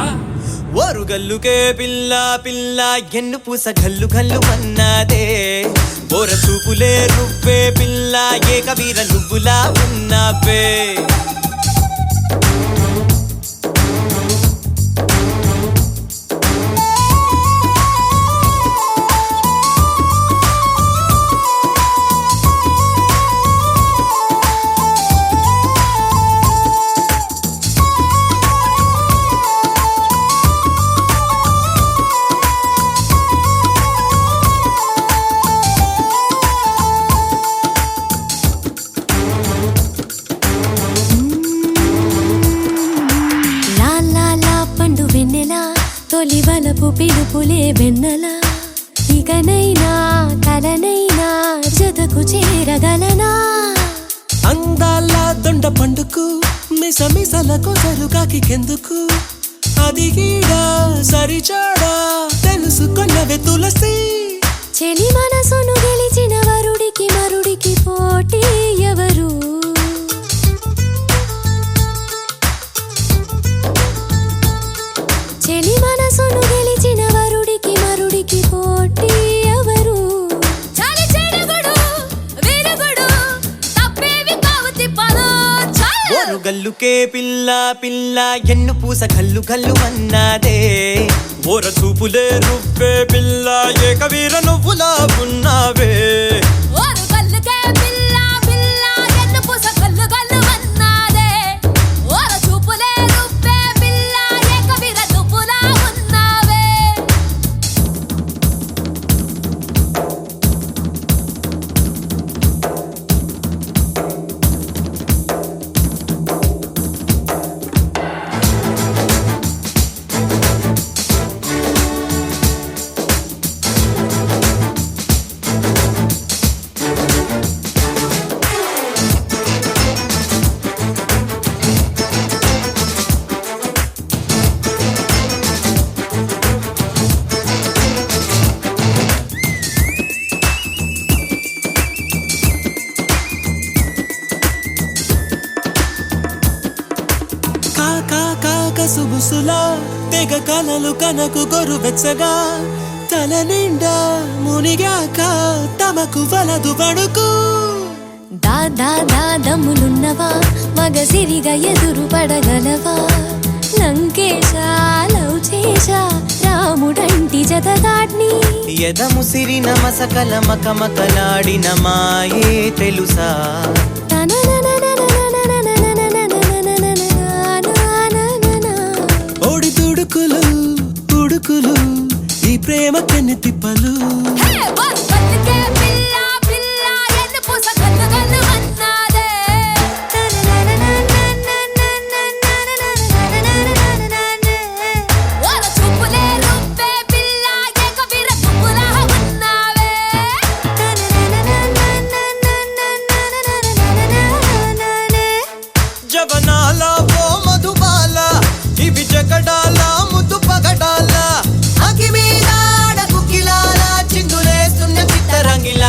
ఓరు గల్లుకే పిల్ల పిల్ల ఎన్ను పూస గల్లు గల్లు మన్నాదే ఓర చూపులే రువ్వే పిల్ల ఏకవీర నువ్వులా ఉన్నావే తొలివలపు పిలుపులే వెన్నెల ఇకనైనా కలనైనా జతకు చేరగలనా అందాల దొండ పండుకు మిసమిసలకు సరుగాకికెందుకు అది గీడా సరిచాడా తెలుసుకున్నవే తులసి చెలి మనసును గెలిచిన వరుడికి మరుడికి పోటీ ఎవరు చెలి మనసును గెలిచిన వరుడికి మరుడికి పోటీ ఎవరు చాలి చెడుగుడు విరుగుడు తప్పేవి కావు తిప్పలు ఓరు గల్లుకే పిల్ల పిల్ల ఎన్ను పూస గల్లు గల్లు అన్నాదే ఓర చూపులే రువ్వే పిల్ల ఏకవీర నువ్వులా ఉన్నావే ఓరు గల్లుకే పిల్ల పిల్ల ఎన్ను పూస గల్లు గల్లు అన్నాదే ఓర చూపులే రువ్వే పిల్ల ఏకవీర నువ్వులా ఉన్నావే కసుబుసులా తెగ కలలు కనకు గొరు వెచ్చగా తల నిండా మునిగాక తమకు వలదు బడుకు దాదా దమ్ములున్నవా మగసిరిగా ఎదురు పడగలవా లంకేశా లవ్ చేశా రాముడంటి జతగాడ్ని ఎదముసిరిన మసకల మకమకలాడిన మాయే తెలుసా ఓడి తుడుకులు ఉడుకులు ఈ ప్రేమ కన్ని తిప్పలు జవనాల ఓ మధుబాల ఇవి జగడాల ముద్దు పగడాల అగి మీద గుకిలాల చిందులేస్తున్న చిత్తరంగిల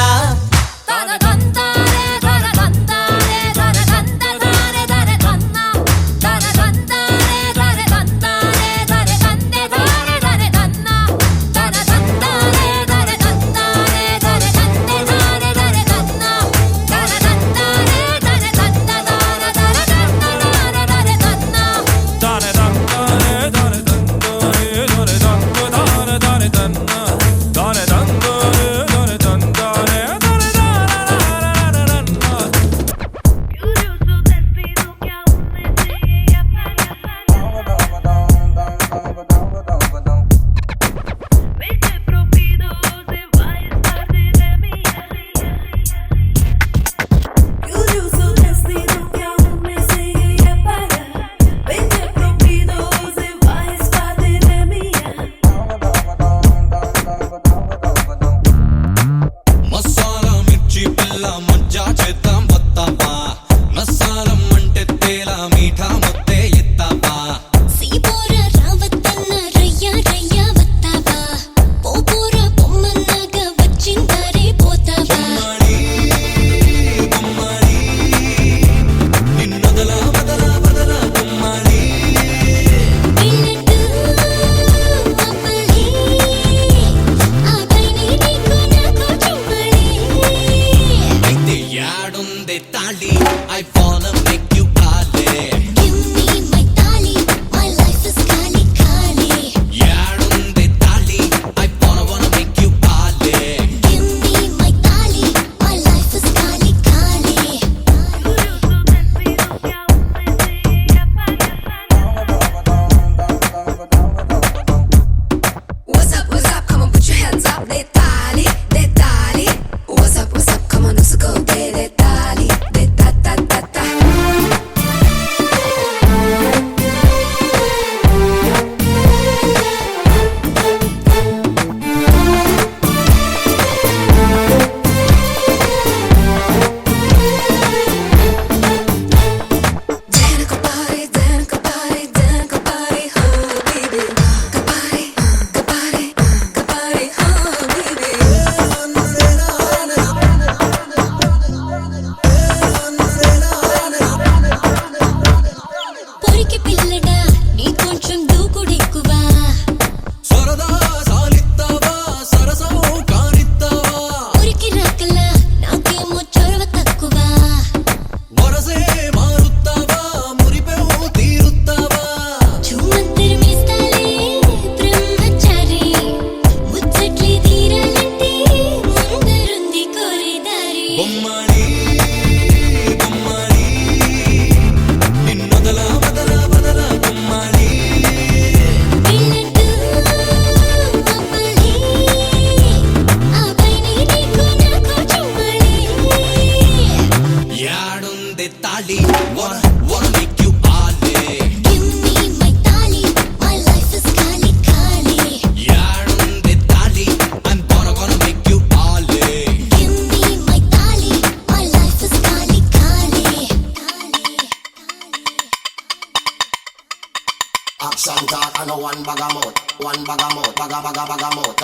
one bagamot, bagamot,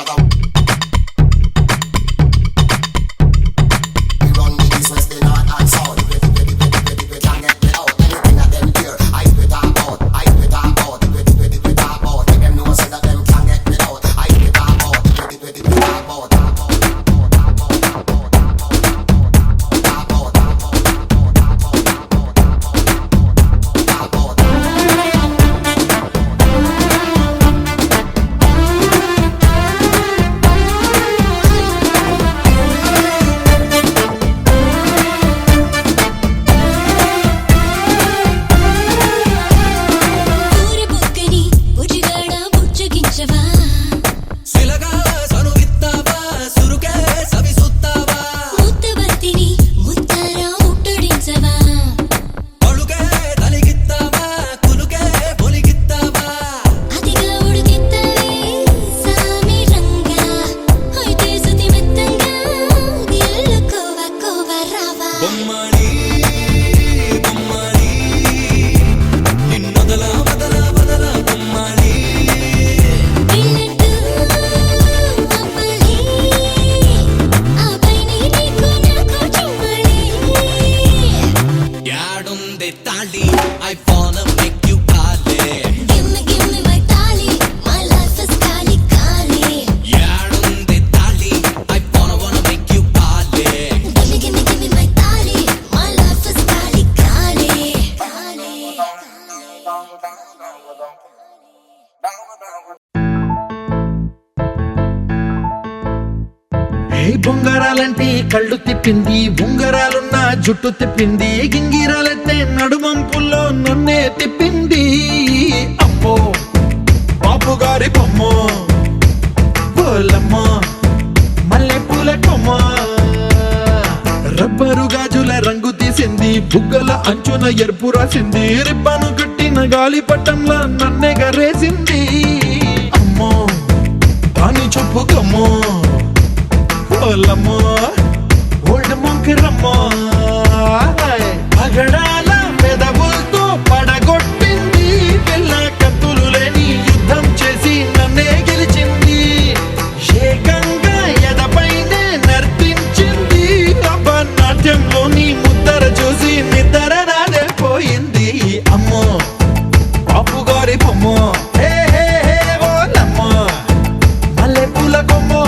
we run the east, west, the north and south. We can't get me out. Anything that them hear, I spit about. We talk about. Make them know so that them can't get me out. I spit about. ఊరి బుక్కని బుజిగాడ బుజ్జగించవా సిలగా సనుగిత్తావా సురుకే సవిసుత్తావా ముత్తబంతిని ముత్తారా ముట్టడించవా అడుగే తలిగిత్తావా కులుకే పొలిగిత్తావా అతిగా ఉడికిత్తవే సామి రంగా అయితే సుతి మెత్తంగా గిల్లుకోవా కోవరావా బొమ్మడి నిన్నొదల వదల బొమ్మడి పిల్లట్టు అమ్మలి ఆపై నీకు నాకు చుమ్మలి యాడుంది తాళి ఐ wanna make you కాలే Give me my tali, my life is kali kali. యాడుంది తాళి ఐ wanna make you కాలే Give me my tali, my life is kali kali. ఏ బొంగరాలంటే కళ్ళు తిప్పింది ఉంగరాలున్న జుట్టు తిప్పింది గింగిరాలైతే నడుమంపుల్లో నన్నే తిప్పింది అమ్మో బాపు గారి బొమ్మ పోలమ్మ మల్లె పూల కొమ్మ రబ్బరు గాజుల రంగు తీసింది బుగ్గల అంచున ఎరుపు రాసింది రిబ్బను కట్టిన గాలి పట్టంలా నన్నే గరేసింది అమ్మో దాని చూపు కమ్మో ఓలమ్మో ఓల్డ్ మొంకిరమ్మో పగడాల పెదవులతో పడగొట్టింది పిల్ల కత్తులు లేని యుద్ధం చేసి నన్నే గెలిచింది ఏకంగా ఎదపైనే నర్తించింది నాట్యంలోని ముద్దర చూసి నిద్ర నాదే పోయింది అమ్మో బాపు గారి బొమ్మ హే హే హే ఓలమ్మ మల్లె పూల కొమ్మో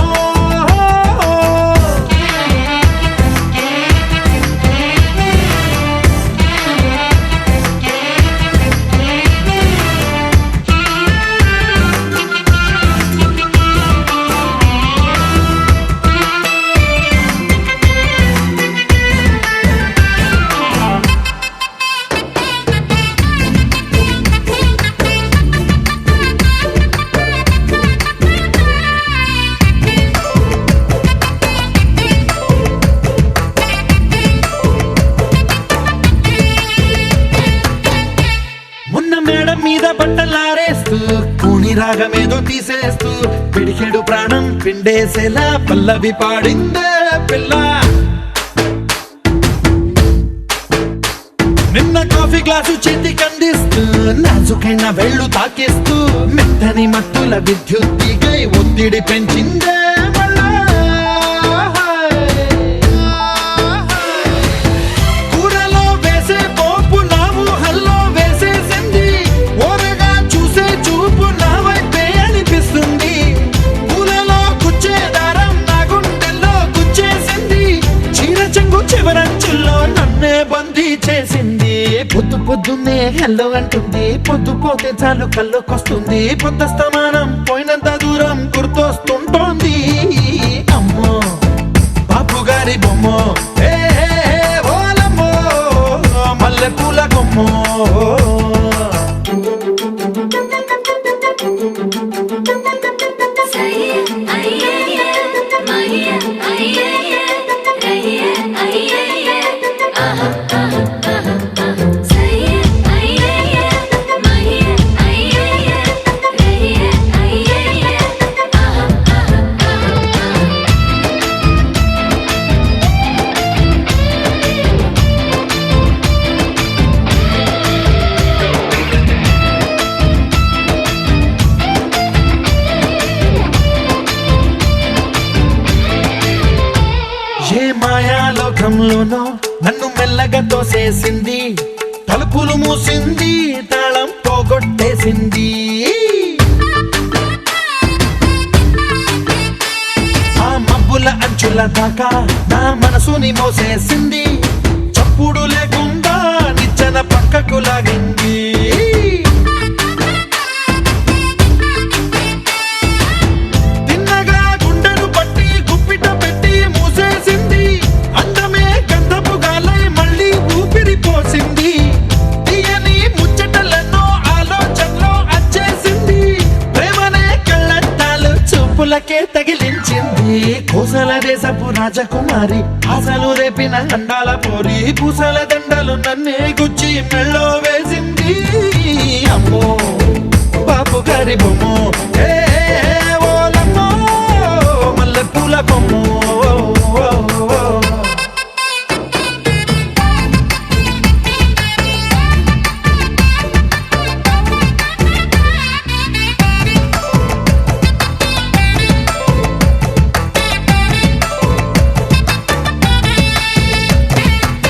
మొన్న మేడం మీద బట్టలారేస్తూ కూని రాగమేదో తీసేస్తూ పిడికెడు ప్రాణం పిండేసేలా పల్లవి పాడిందే పిల్ల నిన్న కాఫీ గ్లాసు చేతికి అందిస్తూ నాజుకైన వేళ్ళు తాకిస్తూ మెత్తని మత్తుల విద్యుత్ తీగై ఒత్తిడి పెంచిందే మళ్ళా కూరలో వేసే పోపు నా ఊహల్లో వేసేసింది ఓరగా చూసే చూపు నా వైపే అనిపిస్తుంది పూలలో గుచ్చే దారం నా గుండెల్లో గుచ్చేసింది చీర చెంగు చివరంచుల్లో నన్నే బందీ చేసింది పొద్దున్నే హెల్లో అంటుంది పొద్దు పోతే చాలు కళ్ళొకొస్తుంది పొద్దస్తమానం పోయినంత దూరం గుర్తొస్తుంటోంది అమ్మో బాపు గారి బొమ్మ హే హే హే ఓలమ్మో మల్లె పూల కొమ్మో క్షణంలోనో నన్ను మెల్లగా తోసేసింది, తలుపులు మూసింది, తాళం పోగొట్టేసింది. ఆ మబ్బుల అంచుల దాకా నా మనసుని మోసేసింది, చప్పుడు లేకుండా నిచ్చెన పక్కకు లాగింది. తిన్నగా గుండెను పట్టి గుప్పిట పెట్టి మూసేసింది, అందమే గంధపు గాలై మళ్ళీ ఊపిరి పోసింది. తీయని ముచ్చటలెన్నో ఆలోచనలో అచ్చేసింది, ప్రేమనే కళ్ళట్టాలు చూపులకే తగిలించింది. కోసల దేశపు రాజకుమారి, ఆశలు రేపిన అండాల పోరి, పూసల దండలు నన్నే గుచ్చి మెళ్ళో వేసింది. అమ్మో బాపు గారి బొమ్మ